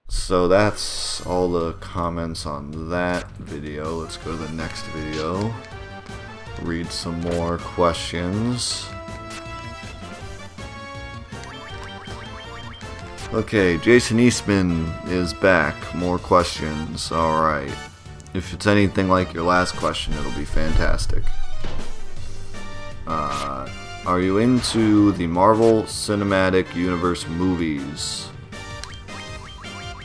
So that's all the comments on that video. Let's go to the next video. Read some more questions. Okay, Jason Eastman is back. More questions. Alright. If it's anything like your last question, it'll be fantastic. Are you into the Marvel Cinematic Universe movies?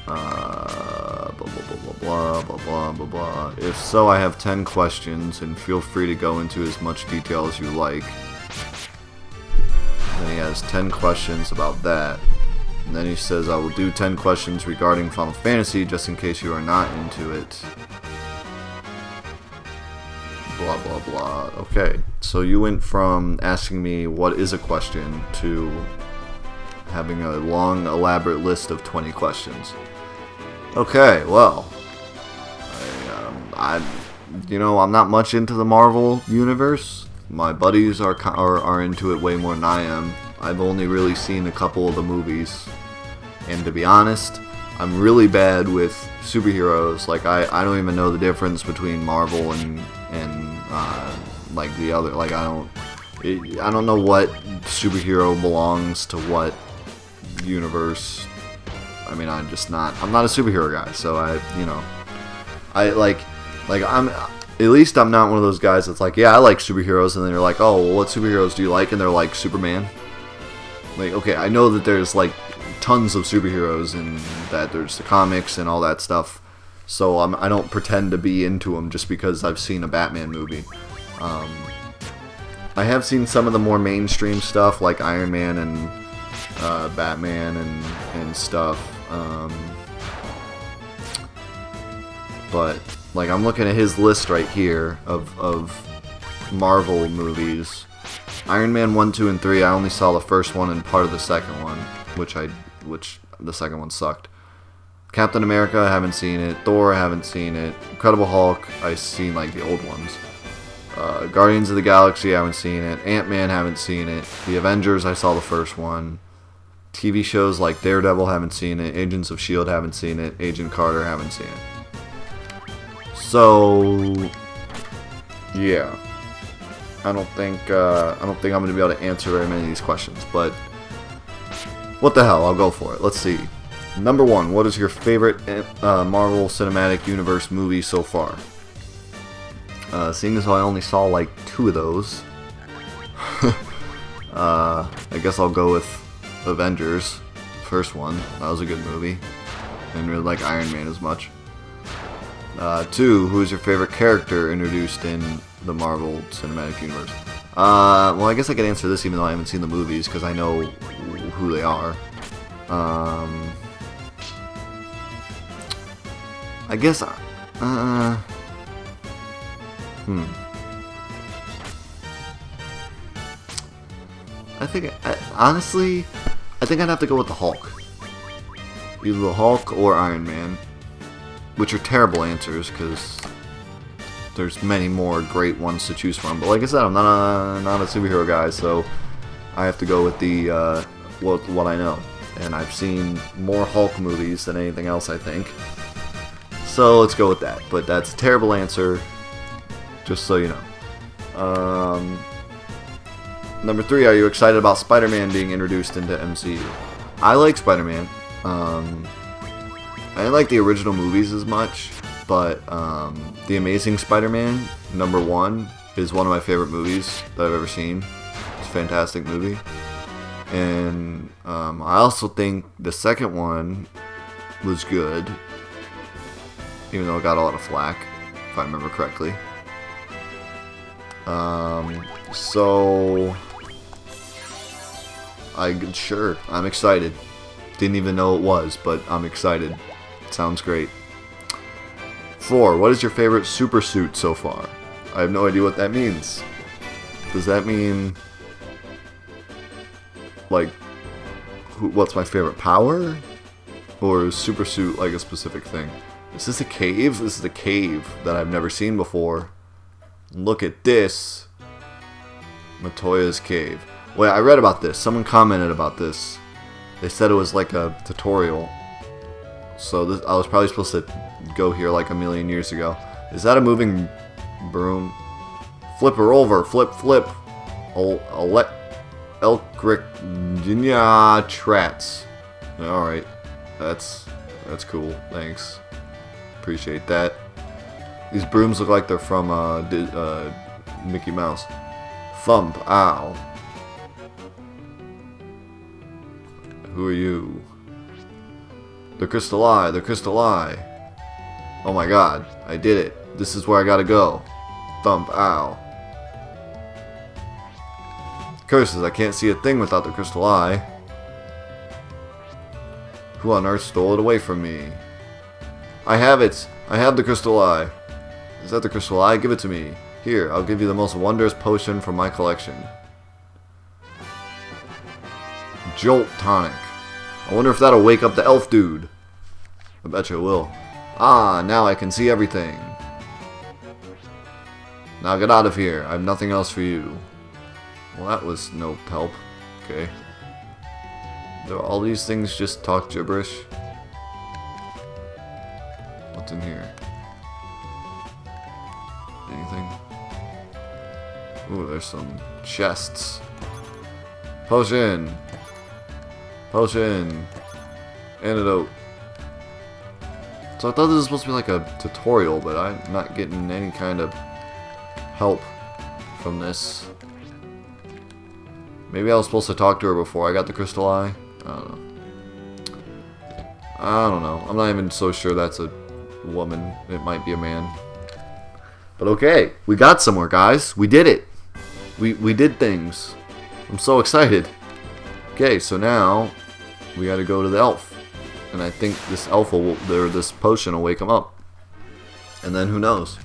Blah, blah, blah, blah, blah, blah. If so, I have 10 questions, and feel free to go into as much detail as you like. Then he has 10 questions about that. And then he says, I will do 10 questions regarding Final Fantasy, just in case you are not into it. Blah, blah, blah. Okay, so you went from asking me what is a question to having a long, elaborate list of 20 questions. Okay, well, I'm not much into the Marvel universe. My buddies are into it way more than I am. I've only really seen a couple of the movies, and to be honest, I'm really bad with superheroes. Like I don't even know the difference between Marvel and like the other. Like I don't know what superhero belongs to what universe. I mean, I'm not a superhero guy, so I'm at least I'm not one of those guys that's like, yeah, I like superheroes, and then you're like, oh, well, what superheroes do you like? And they're like, Superman. Like, okay, I know that there's like tons of superheroes and that there's the comics and all that stuff, so I don't pretend to be into them just because I've seen a Batman movie. I have seen some of the more mainstream stuff like Iron Man and Batman and stuff, but like I'm looking at his list right here of Marvel movies. Iron Man 1, 2, and 3, I only saw the first one and part of the second one, which the second one sucked. Captain America, I haven't seen it. Thor, I haven't seen it. Incredible Hulk, I've seen like the old ones. Guardians of the Galaxy, I haven't seen it. Ant-Man, haven't seen it. The Avengers, I saw the first one. TV shows like Daredevil, haven't seen it. Agents of S.H.I.E.L.D., haven't seen it. Agent Carter, haven't seen it. So, yeah. I don't think I'm going to be able to answer very many of these questions, but what the hell, I'll go for it. Let's see. Number 1, what is your favorite Marvel Cinematic Universe movie so far? Seeing as though I only saw like 2 of those, I guess I'll go with Avengers, first one. That was a good movie. I didn't really like Iron Man as much. 2, who is your favorite character introduced in the Marvel Cinematic Universe? Well, I guess I could answer this even though I haven't seen the movies because I know who they are. I guess, I think, honestly, I think I'd have to go with the Hulk. Either the Hulk or Iron Man. Which are terrible answers, because there's many more great ones to choose from. But like I said, I'm not a superhero guy, so I have to go with the what I know. And I've seen more Hulk movies than anything else, I think. So let's go with that. But that's a terrible answer, just so you know. Number 3, are you excited about Spider-Man being introduced into MCU? I like Spider-Man. I didn't like the original movies as much, but The Amazing Spider-Man, number 1, is one of my favorite movies that I've ever seen. It's a fantastic movie. And I also think the second one was good, even though it got a lot of flack, if I remember correctly. So, I'm excited. Didn't even know it was, but I'm excited. Sounds great. 4, what is your favorite super suit so far? I have no idea what that means. Does that mean, like, what's my favorite power? Or is super suit like a specific thing? Is this a cave? This is a cave that I've never seen before. Look at this. Matoya's cave. Wait, I read about this. Someone commented about this. They said it was like a tutorial. So this, I was probably supposed to go here like a million years ago. Is that a moving broom? Flip her over. Flip, flip. Elcric Trats. Alright. That's cool. Thanks. Appreciate that. These brooms look like they're from Mickey Mouse. Thump. Ow. Who are you? The Crystal Eye. The Crystal Eye. Oh my god. I did it. This is where I gotta go. Thump. Ow. Curses. I can't see a thing without the Crystal Eye. Who on earth stole it away from me? I have it! I have the Crystal Eye. Is that the Crystal Eye? Give it to me. Here, I'll give you the most wondrous potion from my collection. Jolt Tonic. I wonder if that'll wake up the elf dude. I bet you it will. Ah, now I can see everything. Now get out of here. I have nothing else for you. Well, that was no help. Okay. Do all these things just talk gibberish? What's in here? Anything? Ooh, there's some chests. Potion! Potion! Antidote. So I thought this was supposed to be like a tutorial, but I'm not getting any kind of help from this. Maybe I was supposed to talk to her before I got the Crystal Eye? I don't know. I don't know. I'm not even so sure that's a woman. It might be a man. But okay, we got somewhere, guys. We did it. We did things. I'm so excited. Okay, so now we gotta go to the elf. And I think this elf will, or this potion will wake him up. And then who knows?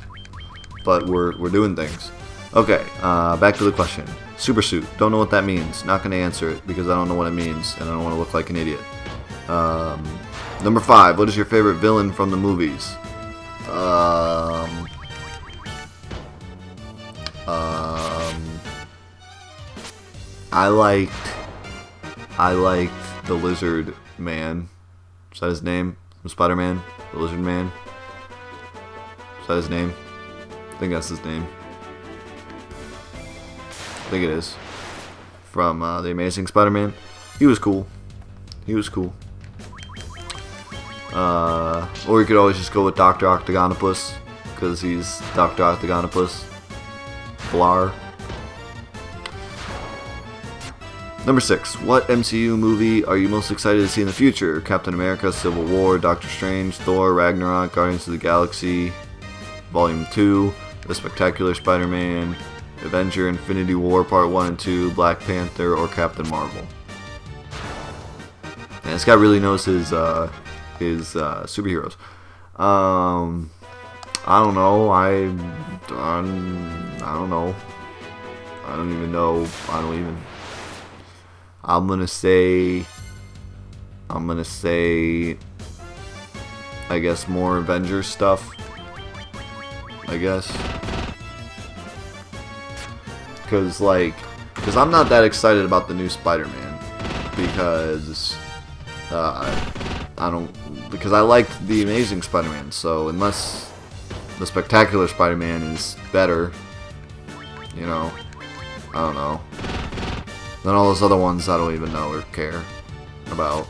But we're doing things. Okay, back to the question. Super suit. Don't know what that means. Not gonna answer it because I don't know what it means and I don't want to look like an idiot. Number 5. What is your favorite villain from the movies? I liked the Lizard Man. Is that his name? From Spider-Man? The Lizard Man? Is that his name? I think that's his name. I think it is. From The Amazing Spider-Man. He was cool. He was cool. Or you could always just go with Dr. Octagonopus, because he's Dr. Octagonopus. Blar. Number 6. What MCU movie are you most excited to see in the future? Captain America, Civil War, Doctor Strange, Thor, Ragnarok, Guardians of the Galaxy, Volume 2, The Spectacular Spider-Man, Avenger Infinity War Part 1 and 2, Black Panther, or Captain Marvel? And this guy really knows his superheroes. I don't know. I don't know. I don't even know. I'm gonna say, I guess more Avengers stuff. I guess. Because I'm not that excited about the new Spider-Man. Because, because I liked the Amazing Spider-Man. So unless the Spectacular Spider-Man is better, you know, I don't know. Then all those other ones I don't even know or care about.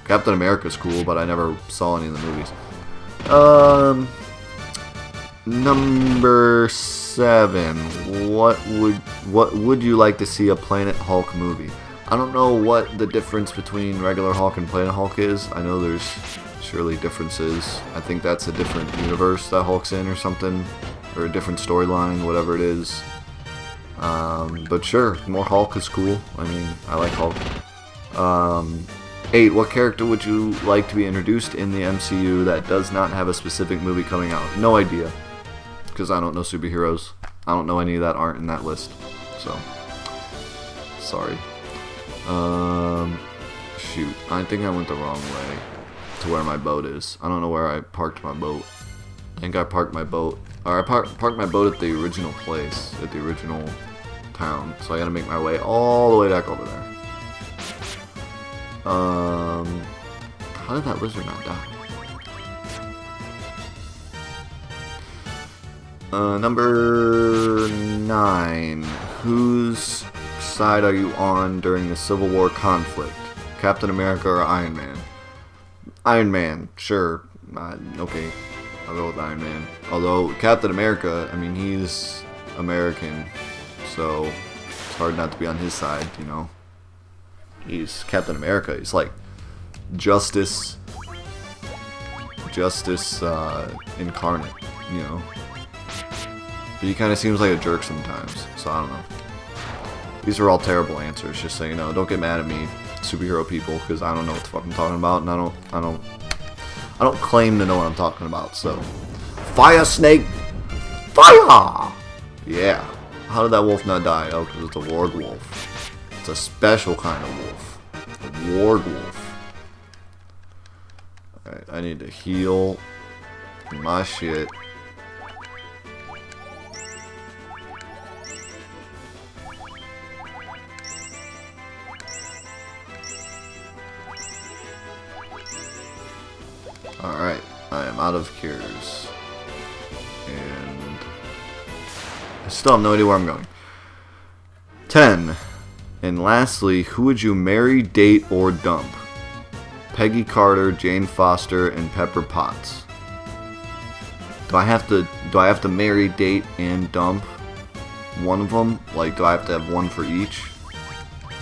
Captain America's cool, but I never saw any of the movies. Number 7. What would you like to see a Planet Hulk movie? I don't know what the difference between regular Hulk and Planet Hulk is. I know there's surely differences. I think that's a different universe that Hulk's in or something, or a different storyline, whatever it is. But sure, more Hulk is cool. I mean, I like Hulk. 8. What character would you like to be introduced in the MCU that does not have a specific movie coming out? No idea. Because I don't know superheroes. I don't know any that aren't in that list. so sorry. Shoot, I think I went the wrong way to where my boat is. I don't know where I parked my boat. I think I parked my boat, or I parked my boat at the original place, at the original town. So I gotta make my way all the way back over there. How did that lizard not die? Number 9. Whose side are you on during the Civil War conflict? Captain America or Iron Man? Iron Man, sure. Okay, I'll go with Iron Man. Although Captain America, I mean, he's American, so it's hard not to be on his side, you know. He's Captain America. He's like justice incarnate, you know. But he kind of seems like a jerk sometimes, so I don't know. These are all terrible answers, just so you know. Don't get mad at me, superhero people, because I don't know what the fuck I'm talking about, and I don't claim to know what I'm talking about. So, Fire Snake, fire! Yeah. How did that wolf not die? Oh, because it's a warg wolf. It's a special kind of wolf. A warg wolf. Alright, I need to heal my shit. Alright, I am out of cures. And I still have no idea where I'm going. 10. And lastly, who would you marry, date, or dump? Peggy Carter, Jane Foster, and Pepper Potts. Do I have to marry, date, and dump one of them? Like, do I have to have one for each?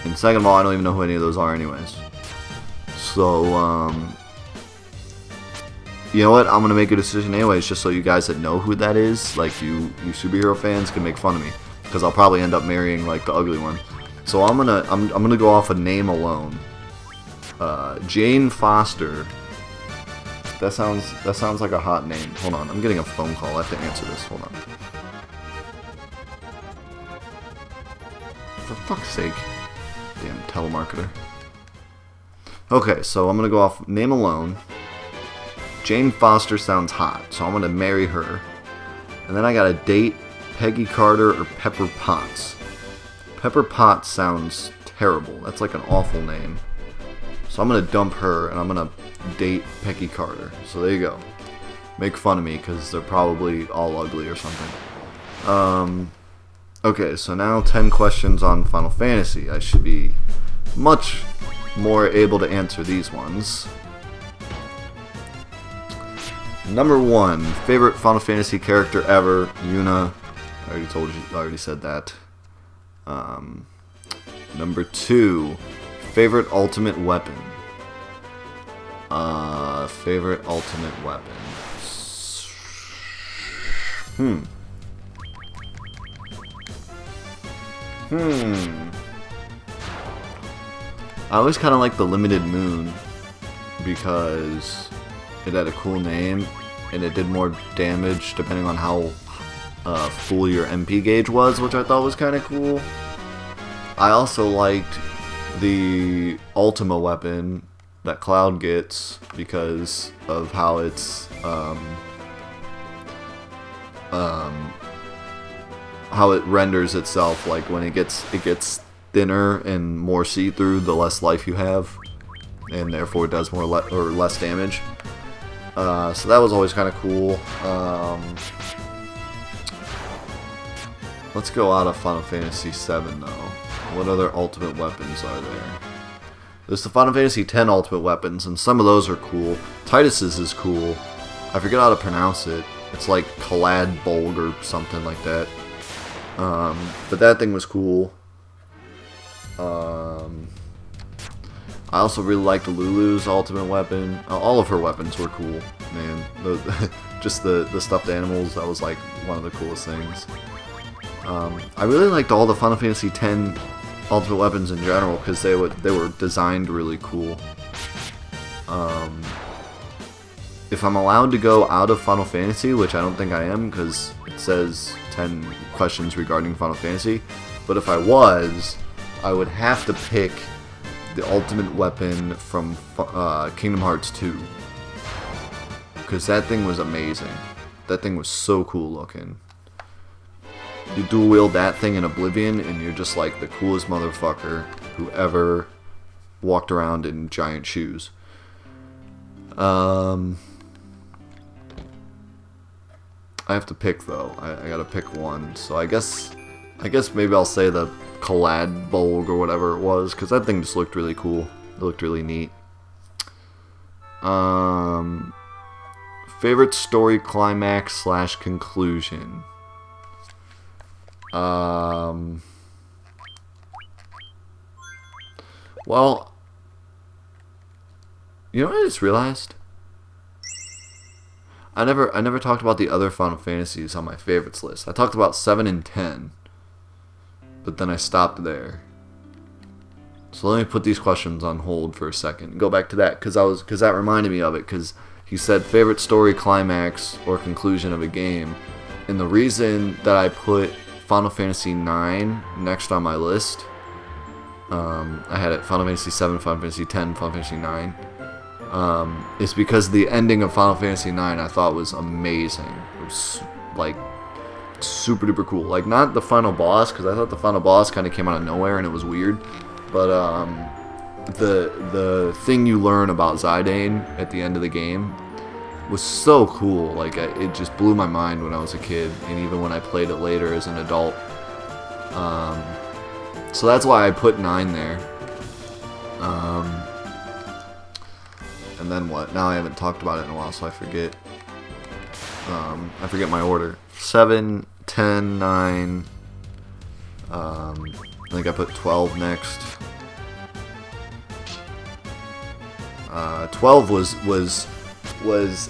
And second of all, I don't even know who any of those are anyways. So, you know what? I'm gonna make a decision anyways, just so you guys that know who that is, like you superhero fans, can make fun of me, because I'll probably end up marrying like the ugly one. So I'm gonna go off a name alone. Jane Foster. That sounds like a hot name. Hold on, I'm getting a phone call. I have to answer this. Hold on. For fuck's sake, damn telemarketer. Okay, so I'm gonna go off name alone. Jane Foster sounds hot, so I'm gonna marry her. And then I gotta date Peggy Carter or Pepper Potts. Pepper Potts sounds terrible. That's like an awful name. So I'm gonna dump her and I'm gonna date Peggy Carter. So there you go. Make fun of me because they're probably all ugly or something. Okay, so now 10 questions on Final Fantasy. I should be much more able to answer these ones. Number 1, favorite Final Fantasy character ever, Yuna. I already said that. Number 2, favorite ultimate weapon. Favorite ultimate weapon. I always kind of like the Limited Moon because it had a cool name and it did more damage depending on how full your MP gauge was, which I thought was kind of cool. I also liked the Ultima weapon that Cloud gets because of how it's how it renders itself. Like when it gets thinner and more see-through, the less life you have, and therefore it does more or less damage. So that was always kind of cool. Let's go out of Final Fantasy VII though. What other ultimate weapons are there? There's the Final Fantasy X ultimate weapons, and some of those are cool. Titus's is cool. I forget how to pronounce it. It's like Kalad Bolg or something like that. But that thing was cool. I also really liked Lulu's ultimate weapon. All of her weapons were cool, man. Just the stuffed animals, that was like one of the coolest things. I really liked all the Final Fantasy X ultimate weapons in general because they were designed really cool. If I'm allowed to go out of Final Fantasy, which I don't think I am because it says 10 questions regarding Final Fantasy, But if I was, I would have to pick the ultimate weapon from Kingdom Hearts 2. Because that thing was amazing. That thing was so cool looking. You dual wield that thing in Oblivion, and you're just like the coolest motherfucker who ever walked around in giant shoes. I have to pick though. I gotta pick one. So I guess maybe I'll say the Collad Bulg or whatever it was, because that thing just looked really cool. It looked really neat. Favorite story climax / conclusion. Well, you know what I just realized? I never talked about the other Final Fantasies on my favorites list. I talked about 7 and 10, but then I stopped there. So let me put these questions on hold for a second and go back to that, because that reminded me of it, because he said favorite story climax or conclusion of a game, and the reason that I put Final Fantasy IX next on my list, I had it Final Fantasy 7, Final Fantasy 10, Final Fantasy 9. Is because the ending of Final Fantasy IX I thought was amazing. It was like super duper cool. Like, not the final boss, because I thought the final boss kind of came out of nowhere and it was weird. But the thing you learn about Zidane at the end of the game was so cool. Like, it just blew my mind when I was a kid, and even when I played it later as an adult. So that's why I put 9 there. And then what? Now I haven't talked about it in a while, so I forget. I forget my order. 7, 10, 9. I think I put 12 next. 12 was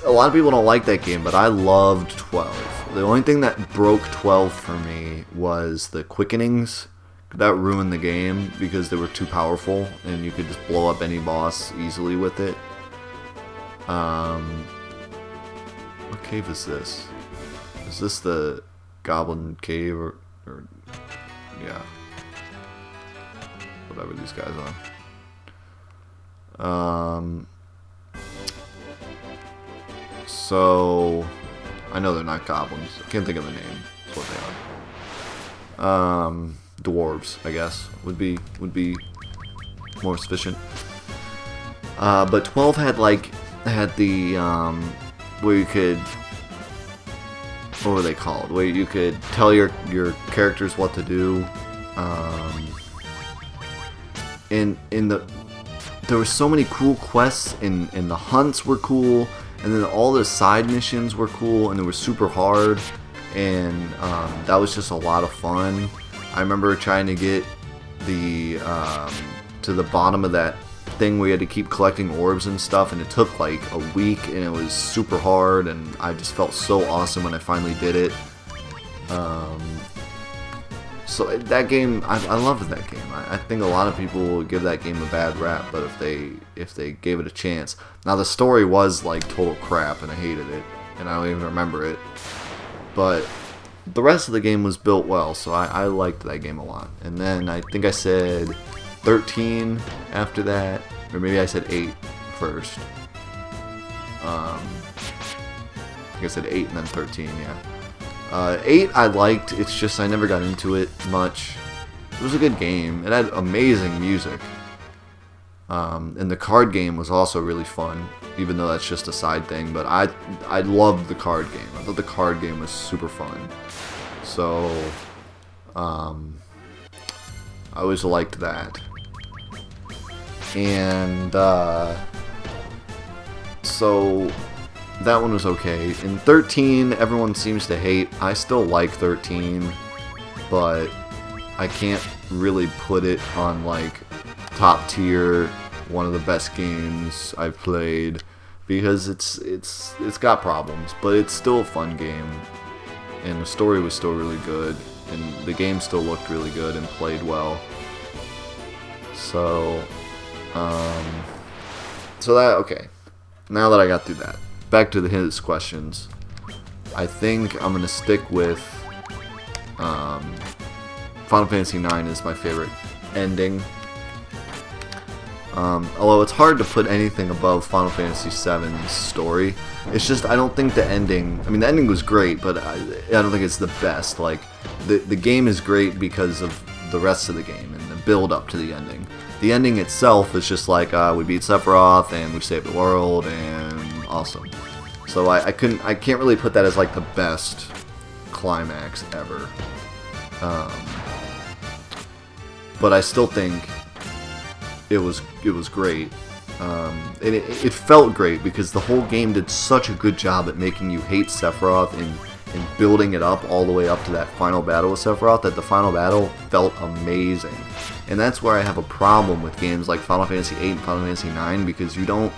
a lot of people don't like that game, but I loved 12. The only thing that broke 12 for me was the quickenings. That ruined the game because they were too powerful, and you could just blow up any boss easily with it. What cave is this? Is this the Goblin Cave or yeah, whatever these guys are. So I know they're not goblins. I can't think of the name. That's what they are. Dwarves, I guess, would be more sufficient. But 12 had the where you could, what were they called? Where you could tell your characters what to do. There were so many cool quests, and the hunts were cool, and then all the side missions were cool, and they were super hard, and that was just a lot of fun. I remember trying to get to the bottom of that thing where you had to keep collecting orbs and stuff, and it took like a week, and it was super hard, and I just felt so awesome when I finally did it. So that game, I loved that game. I think a lot of people will give that game a bad rap, but if they gave it a chance. Now the story was like total crap, and I hated it, and I don't even remember it. But the rest of the game was built well, so I liked that game a lot. And then I think I said 13 after that, or maybe I said 8 first. I think I said 8 and then 13, yeah. 8 I liked, it's just I never got into it much. It was a good game. It had amazing music. And the card game was also really fun, even though that's just a side thing. But I loved the card game. I thought the card game was super fun. So, I always liked that. And, so that one was okay. In 13, everyone seems to hate. I still like 13, but I can't really put it on like top tier, one of the best games I've played, because it's got problems, but it's still a fun game, and the story was still really good, and the game still looked really good and played well. So, okay. Now that I got through that, back to his questions. I think I'm gonna stick with Final Final Fantasy IX is my favorite ending. Although it's hard to put anything above Final Fantasy VII's story. It's just, I don't think the ending... I mean, the ending was great, but I don't think it's the best. Like, the game is great because of the rest of the game and the build-up to the ending. The ending itself is just like, we beat Sephiroth, and we saved the world, and awesome. So I can't really put that as, like, the best climax ever. But I still think it was great. And it felt great because the whole game did such a good job at making you hate Sephiroth and building it up all the way up to that final battle with Sephiroth, that the final battle felt amazing. And that's where I have a problem with games like Final Fantasy VIII and Final Fantasy IX, because you don't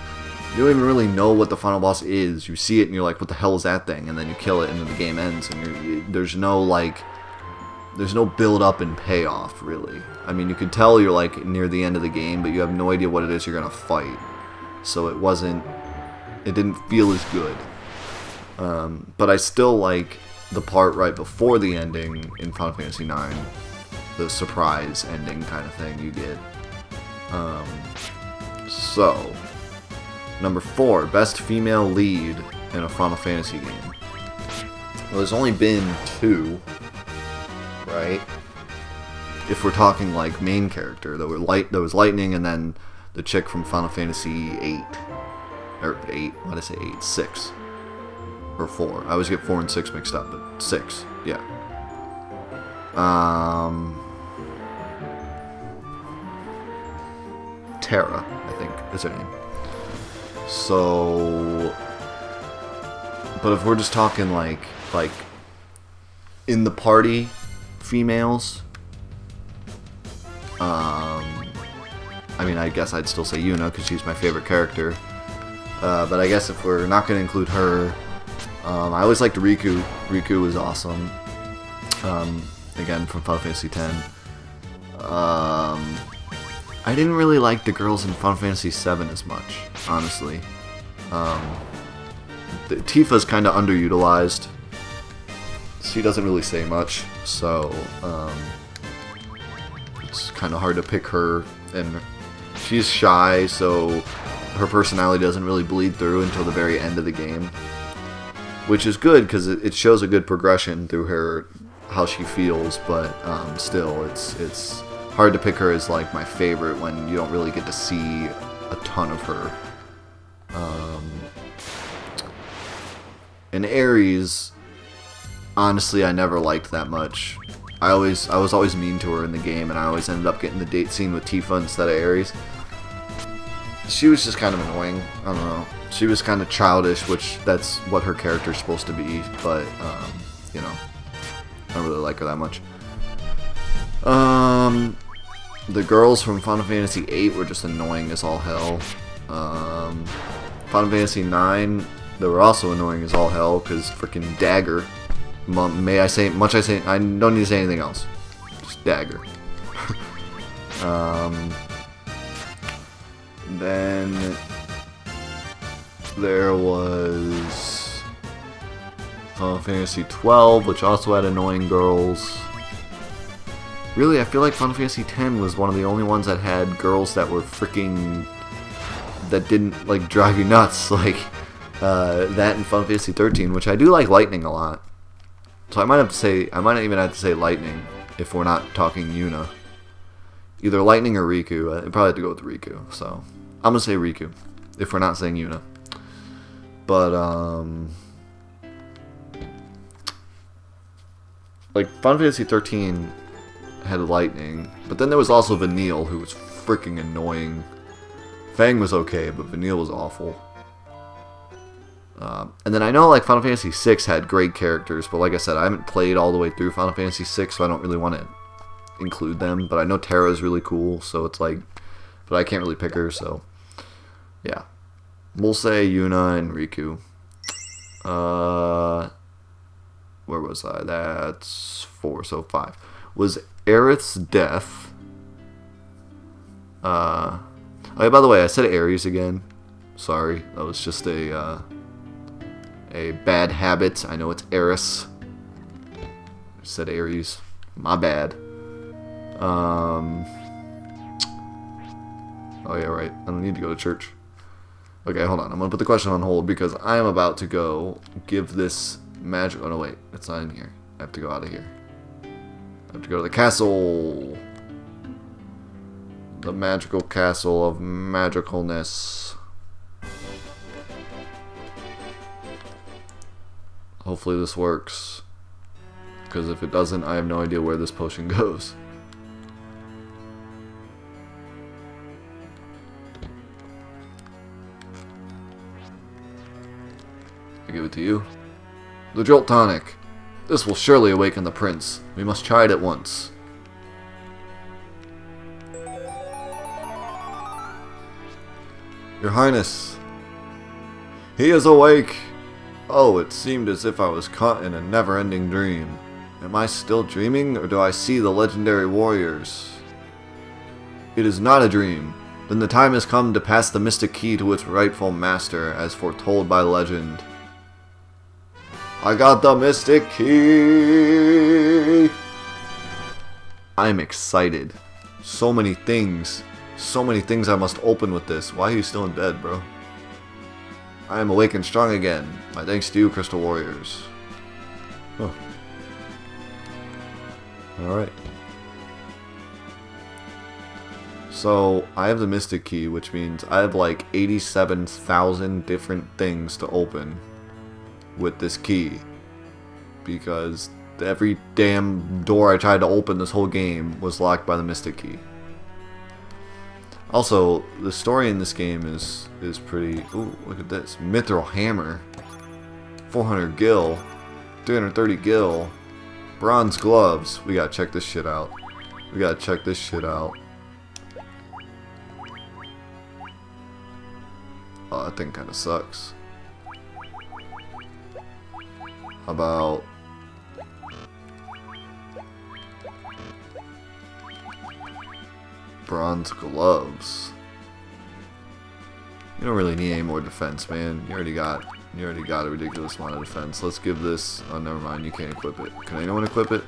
even really know what the final boss is. You see it and you're like, what the hell is that thing? And then you kill it and then the game ends, and there's no build up and payoff, really. I mean, you could tell you're like near the end of the game, but you have no idea what it is you're gonna fight. So it didn't feel as good. But I still like the part right before the ending in Final Fantasy IX, the surprise ending kind of thing you get. So, number 4, best female lead in a Final Fantasy game. Well, there's only been 2. Right? If we're talking like main character, there was Lightning, and then the chick from Final Fantasy 8. Or 8, why did I say 8? 6. Or 4. I always get 4 and 6 mixed up, but 6, yeah. Terra, I think, is her name. So, but if we're just talking like in the party females, I mean, I guess I'd still say Yuna because she's my favorite character. But I guess if we're not going to include her, I always liked Riku. Riku was awesome. Again, from Final Fantasy X. I didn't really like the girls in Final Fantasy VII as much, honestly. Tifa's kind of underutilized. She doesn't really say much, so it's kind of hard to pick her, and she's shy, so her personality doesn't really bleed through until the very end of the game, which is good because it shows a good progression through her, how she feels, but still, it's hard to pick her as like my favorite when you don't really get to see a ton of her. And Ares, honestly, I never liked that much. I was always mean to her in the game, and I always ended up getting the date scene with Tifa instead of Ares. She was just kind of annoying. I don't know. She was kind of childish, which that's what her character's supposed to be, but you know, I don't really like her that much. The girls from Final Fantasy VIII were just annoying as all hell. Final Fantasy IX, they were also annoying as all hell because freaking Dagger. I don't need to say anything else. Just Dagger. Then there was Final Fantasy XII, which also had annoying girls. Really, I feel like Final Fantasy X was one of the only ones that had girls that were freaking... that didn't, like, drive you nuts, like that and Final Fantasy XIII, which I do like Lightning a lot. So I might even have to say Lightning if we're not talking Yuna. Either Lightning or Riku. I'd probably have to go with Riku, so I'm gonna say Riku if we're not saying Yuna. But like Final Fantasy XIII had Lightning, but then there was also Vanille, who was freaking annoying. Fang was okay, but Vanille was awful. And then I know like Final Fantasy VI had great characters, but like I said, I haven't played all the way through Final Fantasy VI, so I don't really want to include them. But I know Terra is really cool, so it's like, but I can't really pick her, so yeah. We'll say Yuna and Riku. Where was I? That's 4, so 5. Was Aerith's death... Oh yeah, by the way, I said Ares again. Sorry, that was just a bad habit. I know it's Ares. I said Ares. My bad. Oh yeah, right. I don't need to go to church. Okay, hold on. I'm gonna put the question on hold because I am about to go give this magic. Oh no, wait. It's not in here. I have to go out of here. I have to go to the castle. The magical castle of magicalness. Hopefully this works. Because if it doesn't, I have no idea where this potion goes. I give it to you. The Jolt Tonic. This will surely awaken the prince. We must try it at once. Your Highness. He is awake. Oh, it seemed as if I was caught in a never-ending dream. Am I still dreaming, or do I see the legendary warriors? It is not a dream. Then the time has come to pass the mystic key to its rightful master, as foretold by legend. I got the mystic key! I'm excited. So many things. So many things I must open with this. Why are you still in bed, bro? I am awake and strong again. My thanks to you, Crystal Warriors. Huh. Alright. So, I have the Mystic Key, which means I have like 87,000 different things to open with this key. Because every damn door I tried to open this whole game was locked by the Mystic Key. Also, the story in this game is pretty... Ooh, look at this. Mithril Hammer. 400 gil. 330 gil. Bronze gloves. We gotta check this shit out. We gotta check this shit out. Oh, that thing kinda sucks. How about... bronze gloves. You don't really need any more defense, man. You already got a ridiculous amount of defense. Let's give this... Oh, never mind. You can't equip it. Can anyone equip it?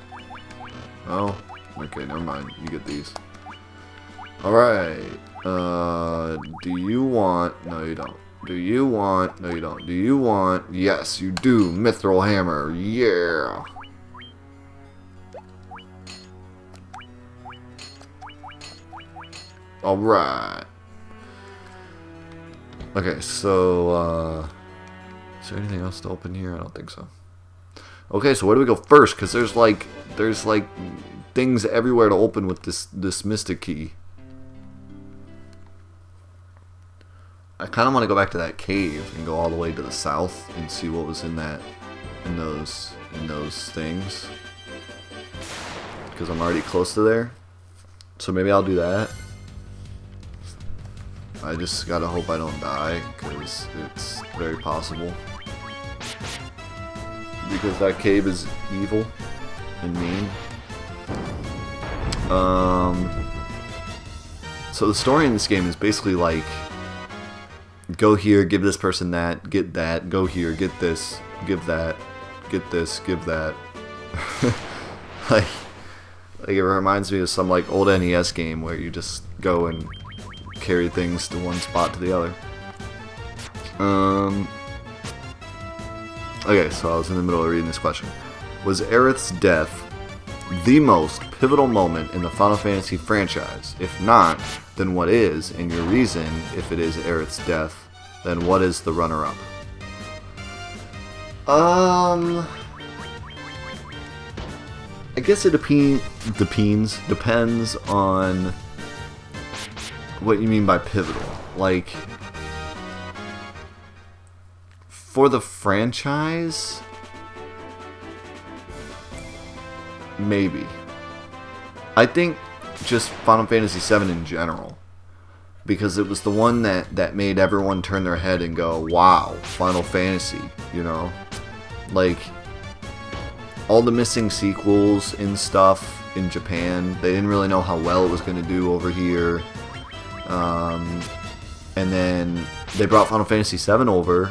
Oh? Okay, never mind. You get these. Alright. Do you want... No, you don't. Do you want... No, you don't. Do you want... Yes, you do. Mithril Hammer. Yeah! Alright. Okay, so, is there anything else to open here? I don't think so. Okay, so where do we go first? Because there's like things everywhere to open with this Mystic Key. I kind of want to go back to that cave and go all the way to the south and see what was in those things. Because I'm already close to there. So maybe I'll do that. I just gotta hope I don't die, because it's very possible. Because that cave is evil and mean. So the story in this game is basically like, go here, give this person that, get that, go here, get this, give that, get this, give that. like it reminds me of some like old NES game where you just go and carry things to one spot to the other. Okay, so I was in the middle of reading this question. Was Aerith's death the most pivotal moment in the Final Fantasy franchise? If not, then what is? And your reason, if it is Aerith's death, then what is the runner-up? I guess it depends on what you mean by pivotal. Like, for the franchise, maybe. I think just Final Fantasy VII in general, because it was the one that made everyone turn their head and go, wow, Final Fantasy, you know? Like, all the missing sequels and stuff in Japan, they didn't really know how well it was going to do over here. And then they brought Final Fantasy VII over,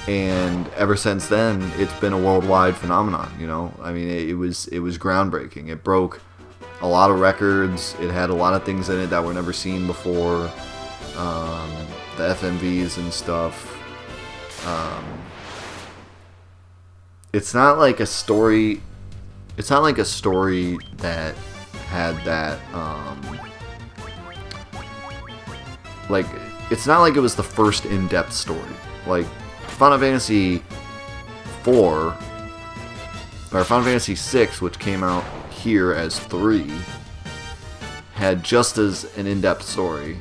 and ever since then, it's been a worldwide phenomenon. You know, I mean, it was groundbreaking. It broke a lot of records. It had a lot of things in it that were never seen before. The FMVs and stuff. It's not like a story. It's not like a story that had that. Like, it's not like it was the first in-depth story. Like, Final Fantasy 4 or Final Fantasy 6, which came out here as 3, had just as an in-depth story,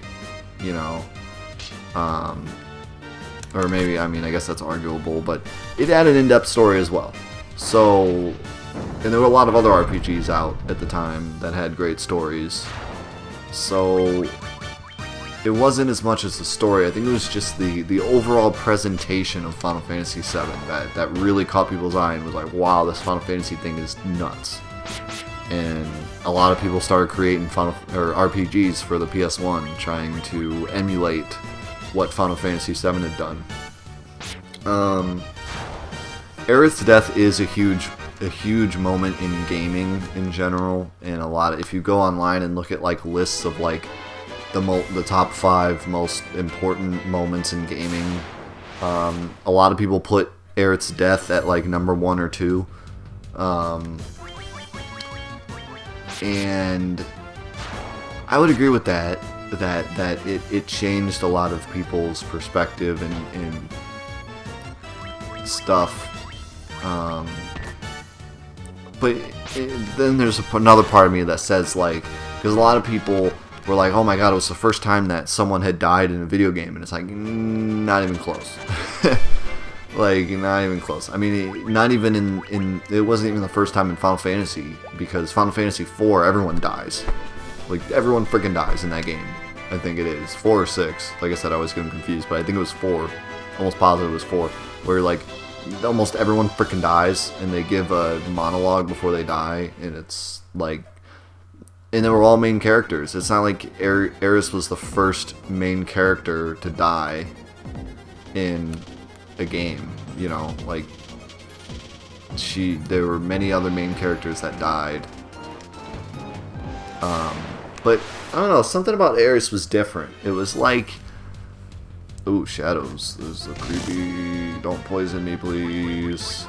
you know. Or maybe, I mean, I guess that's arguable, but it had an in-depth story as well. So, and there were a lot of other RPGs out at the time that had great stories. So, it wasn't as much as the story. I think it was just the overall presentation of Final Fantasy VII that really caught people's eye and was like, wow, this Final Fantasy thing is nuts. And a lot of people started creating RPGs for the PS1, trying to emulate what Final Fantasy VII had done. Aerith's death is a huge moment in gaming in general, and if you go online and look at like lists of like the top 5 most important moments in gaming, a lot of people put Aerith's death at like number 1 or 2, and I would agree with that it changed a lot of people's perspective and stuff. But then there's another part of me that says, like, because a lot of people were like, oh my god, it was the first time that someone had died in a video game, and it's like, not even close. Like, not even close. I mean, not even in it wasn't even the first time in Final Fantasy, because Final Fantasy 4, everyone dies. Like, everyone freaking dies in that game. I think it is 4 or 6. Like I said, I always get them confused, but I think it was 4. Almost positive it was 4. Where like almost everyone freaking dies, and they give a monologue before they die, and it's like, and they were all main characters. It's not like Aeris was the first main character to die in a game. You know, like there were many other main characters that died. But I don't know, something about Aeris was different. It was like, ooh, shadows. This is a creepy. Don't poison me, please.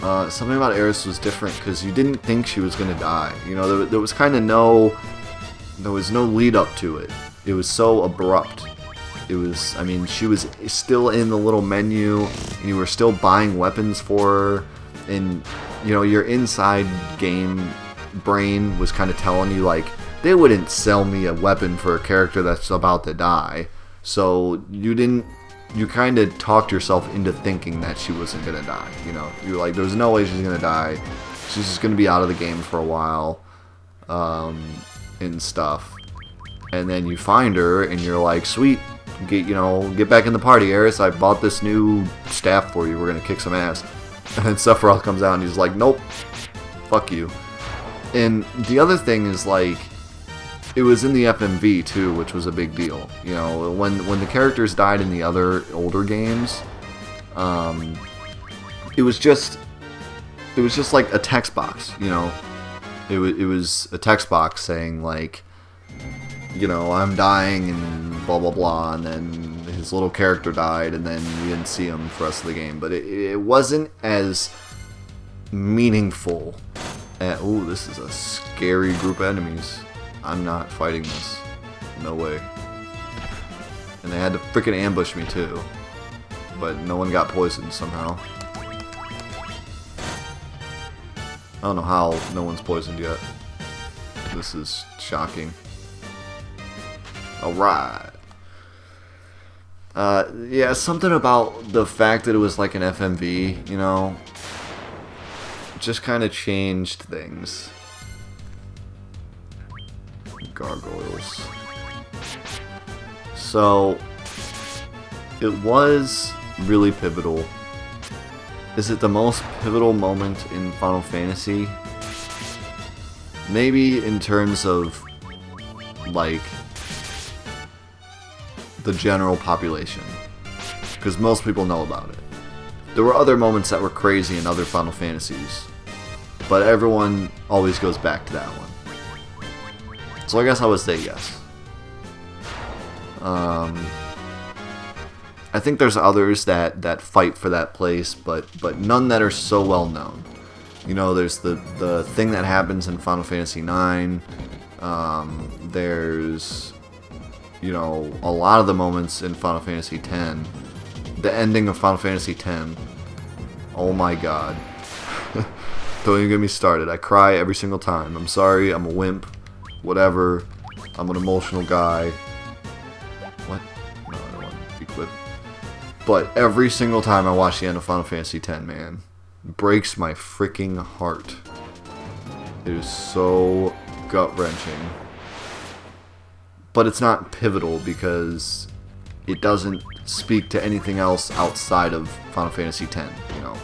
Something about Aeris was different because you didn't think she was gonna die. You know, there was kind of there was no lead up to it. It was so abrupt. It was, I mean, she was still in the little menu, and you were still buying weapons for her, and you know, your inside game brain was kind of telling you, like, they wouldn't sell me a weapon for a character that's about to die. So you kind of talked yourself into thinking that she wasn't going to die. You know, you're like, there's no way she's going to die. She's just going to be out of the game for a while, and stuff. And then you find her, and you're like, sweet, get back in the party, Aeris. I bought this new staff for you. We're going to kick some ass. And then Sephiroth comes out, and he's like, nope, fuck you. And the other thing is, like, it was in the FMV too, which was a big deal. You know, when the characters died in the other older games, it was just like a text box. You know, it was a text box saying, like, you know, I'm dying and blah blah blah, and then his little character died, and then you didn't see him for the rest of the game. But it wasn't as meaningful. Ooh, this is a scary group of enemies. I'm not fighting this. No way. And they had to freaking ambush me too. But no one got poisoned somehow. I don't know how no one's poisoned yet. This is shocking. Alright. Yeah, something about the fact that it was like an FMV, you know, just kind of changed things. Gargoyles. So, it was really pivotal. Is it the most pivotal moment in Final Fantasy? Maybe in terms of, like, the general population, because most people know about it. There were other moments that were crazy in other Final Fantasies, but everyone always goes back to that one. So I guess I would say yes. I think there's others that fight for that place, but none that are so well known. You know, there's the thing that happens in Final Fantasy IX. There's, you know, a lot of the moments in Final Fantasy X. The ending of Final Fantasy X. Oh my god. Don't even get me started. I cry every single time. I'm sorry, I'm a wimp. Whatever. I'm an emotional guy. What? No, I don't want to equip. But every single time I watch the end of Final Fantasy X, man, it breaks my freaking heart. It is so gut-wrenching. But it's not pivotal because it doesn't speak to anything else outside of Final Fantasy X, you know.